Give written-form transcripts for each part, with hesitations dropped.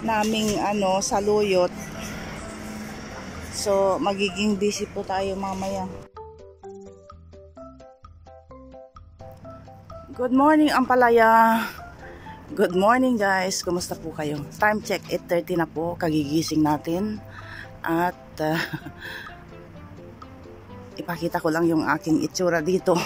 naming saluyot. So magiging busy po tayo mamaya. Good morning Ampalaya. Good morning guys. Kumusta po kayo? Time check 8:30 na po. Kagigising natin. At ipakita ko lang yung aking itsura dito.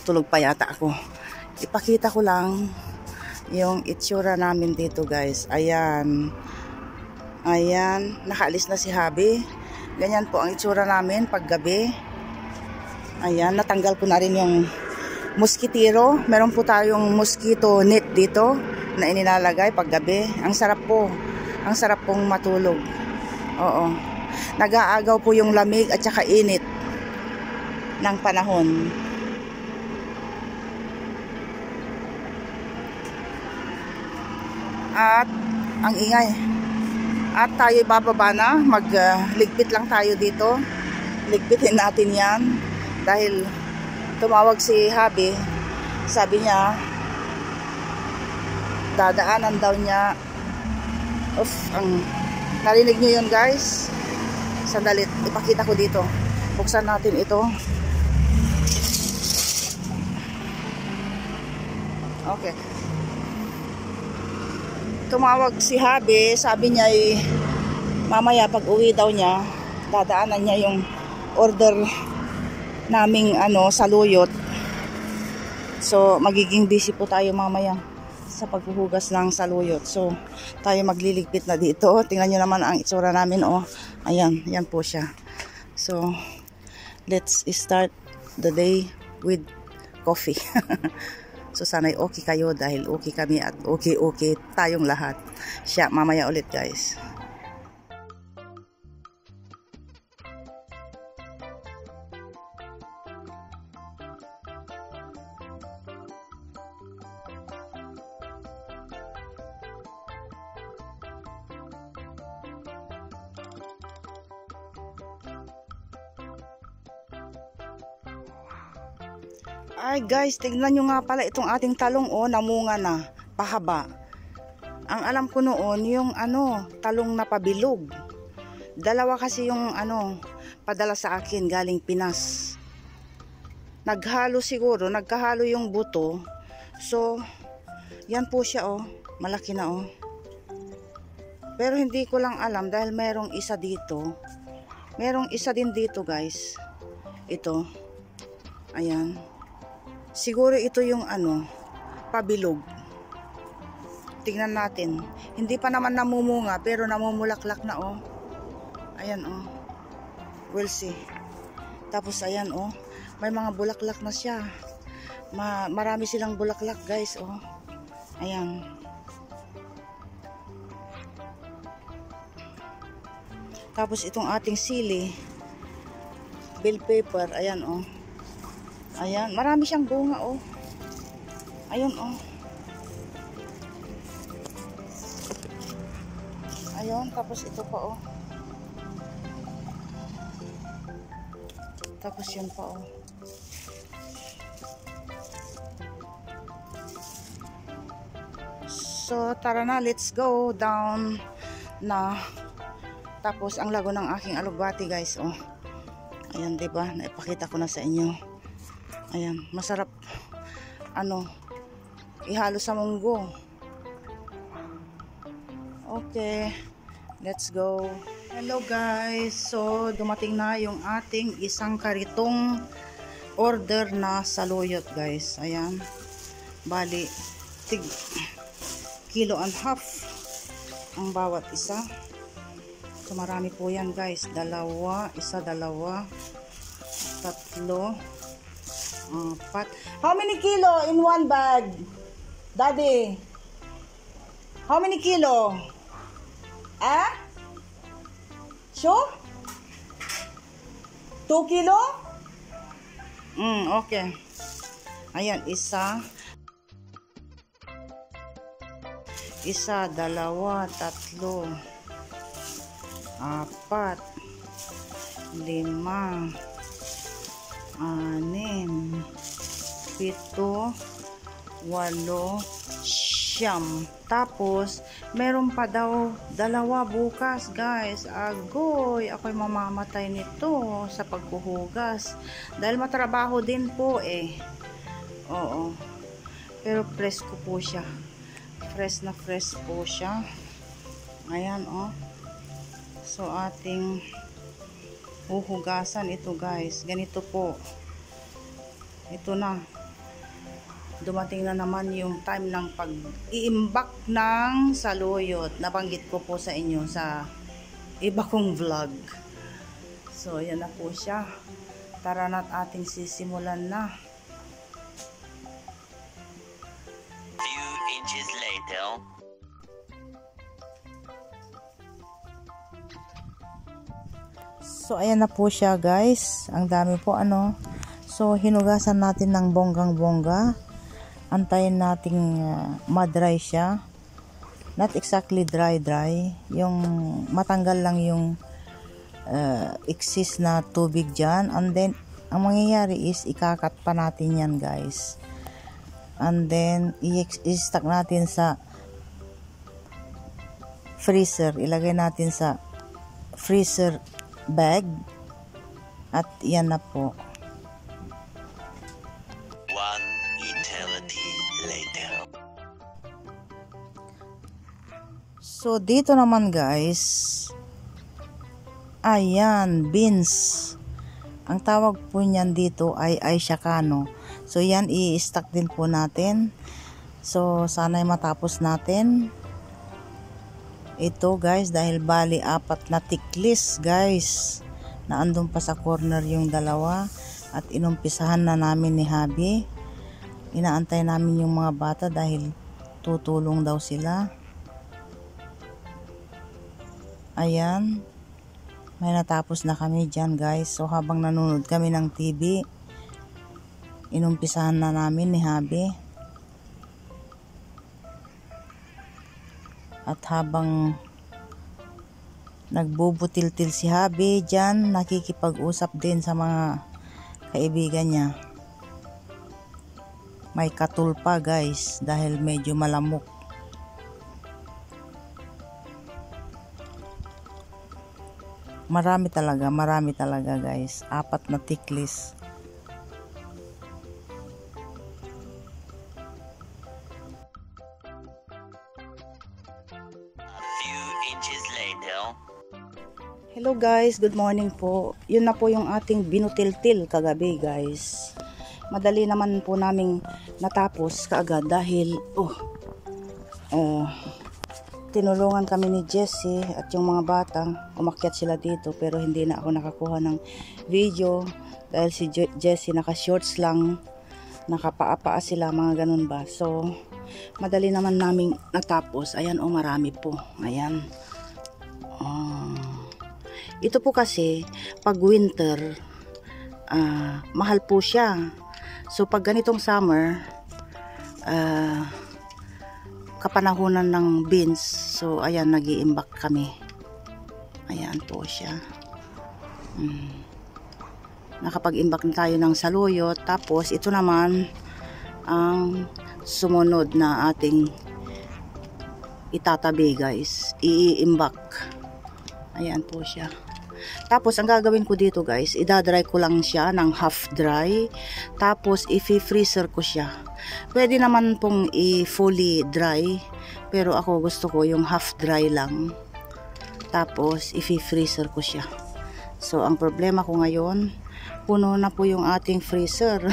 Tulog pa yata ako. Ipakita ko lang yung itsura namin dito guys. Ayan. Ayan. Nakaalis na si Habi. Ganyan po ang itsura namin pag gabi. Ayan. Natanggal ko na rin yung mosquitero. Meron po tayong mosquito net dito na inilalagay pag gabi. Ang sarap po. Ang sarap pong matulog. Oo. Nag-aagaw po yung lamig at saka init ng panahon. At ang ingay. At tayo bababa na. Magligpit lang tayo dito. Ligpitin natin yan. Dahil tumawag si Habi, sabi niya dadaanan daw niya. Narinig niyo yun guys? Sandali, ipakita ko dito. Buksan natin ito. Okay. Tumawag si Habi, sabi niya mamaya pag uwi daw niya, dadaanan niya yung order naming saluyot. So magiging busy po tayo mamaya sa paghuhugas ng saluyot. So tayo magliligpit na dito. Tingnan nyo naman ang itsura namin. Ayan, yan po siya. So let's start the day with coffee. So sana'y okay kayo dahil okay kami at okay tayong lahat. Siya, mamaya ulit guys. Ay guys, tignan nyo nga pala itong ating talong namunga na, pahaba. Ang alam ko noon yung talong na pabilog. Dalawa kasi yung padala sa akin galing Pinas. Naghalo siguro, nagkahalo yung buto. So yan po siya malaki na Pero hindi ko lang alam dahil merong isa dito. Merong isa din dito guys. Ito. Ayan. Siguro ito yung pabilog. Tingnan natin. Hindi pa naman namumunga pero namumulaklak na Ayan We'll see. Tapos ayan may mga bulaklak na siya. Marami silang bulaklak guys Ayan. Tapos itong ating sili, bell pepper, ayan Ayan, marami siyang bunga Ayun Ayun, tapos ito pa Tapos yun pa So tara na, let's go down na. Tapos ang lago ng aking alugbati guys Ayan, diba? Naipakita ko na sa inyo. Ayan, masarap ihalo sa munggo. Okay, let's go. Hello guys, so dumating na yung ating isang karitong order na saluyot guys. Ayan, bali kilo and half ang bawat isa. So marami po yan guys. Isa, dalawa, tatlo, apat. How many kilo in one bag? Daddy? How many kilo? Sure? 2 kilo? Okay. Ayan, isa, dalawa, tatlo, apat, 5, 6, 7, 8, 9. Tapos Meron pa daw dalawa bukas, guys. Agoy, ako'y mamamatay nito sa paghuhugas. Dahil matrabaho din po eh. Oo. Pero presko po siya. Fresh na fresh po siya. Ayan, oh. So, ating huhugasan ito, guys. Ganito po. Ito na. Dumating na naman yung time ng pag-iimbak ng saluyot. Nabanggit ko po sa inyo sa iba kong vlog. So, yan na po siya. Tara na't ating sisimulan na. Few inches later. So, ayan na po siya, guys. Ang dami po, ano. So, hinugasan natin ng bonggang-bongga. Antayin nating ma-dry siya. Not exactly dry. Yung matanggal lang yung excess na tubig dyan. And then, ang mangyayari is ikakat pa natin yan, guys. And then, i-stack natin sa freezer. Ilagay natin sa freezer bag. At yan na po. So, dito naman, guys, ayan, beans. Ang tawag po niyan dito ay Aishakano. So, yan, i-stack din po natin. So, sana'y matapos natin ito, guys, dahil bali 4 na tiklis, guys, na andun pa sa corner yung dalawa. At inumpisahan na namin ni Habi. Inaantay namin yung mga bata dahil tutulong daw sila. Ayan, may natapos na kami dyan, guys. So, habang nanonood kami ng TV, inumpisahan na namin ni Habi. At habang nagbubutil-til si Habi dyan, nakikipag-usap din sa mga kaibigan niya. May katul pa, guys, dahil medyo malamok. Marami talaga, guys. 4 na tiklis. Few inches later. Hello, guys, good morning po. Yun na po yung ating binutil-til kagabi, guys. Madali naman po naming natapos kaagad dahil tinulungan kami ni Jessie at yung mga bata. Umakyat sila dito pero hindi na ako nakakuha ng video dahil si Jessie naka-shorts lang, nakapaa-paa sila, mga ganun ba. So, madali naman naming natapos. Ayan, marami po. Ayan. Ito po kasi, pag winter, mahal po siya. So, pag ganitong summer, kapanahunan ng beans. So, ayan, nag-iimbak kami. Ayan po siya. Nakapag-imbak na tayo ng saluyot. Tapos, ito naman ang sumunod na ating itatabi, guys. Iimbak. Ayan po siya. Tapos, ang gagawin ko dito, guys, idadry ko lang siya ng half dry. Tapos, i-freezer ko siya. Pwede naman pong i-fully dry, pero ako gusto ko yung half dry lang. Tapos, i-freezer ko siya. So, ang problema ko ngayon, puno na po yung ating freezer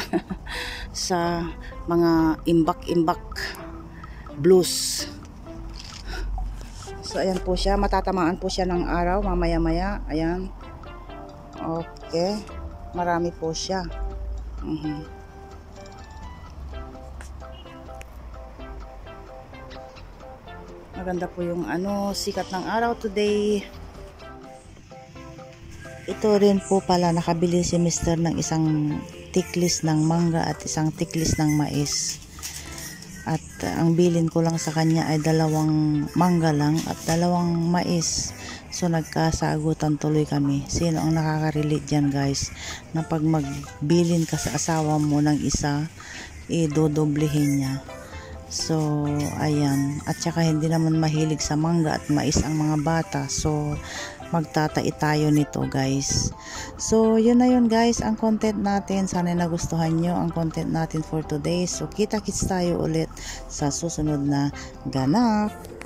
sa mga imbak-imbak blues. So, ayan po siya. Matatamaan po siya ng araw mamaya-maya. Ayan. Okay. Marami po siya. Maganda po yung sikat ng araw today. Ito rin po pala, nakabili si Mr. ng isang tiklis ng mangga at isang tiklis ng mais. At ang bilin ko lang sa kanya ay 2 mangga lang at 2 mais. So nagkasagutan tuloy kami. Sino ang nakaka-relate dyan, guys? Na pag magbilin ka sa asawa mo ng isa, idodoblehin niya. So, ayan. At saka hindi naman mahilig sa mangga at mais ang mga bata. So, magtatai tayo nito guys. So, yun na yun guys ang content natin. Sana nagustuhan nyo ang content natin for today. So, kita-kits tayo ulit sa susunod na ganap.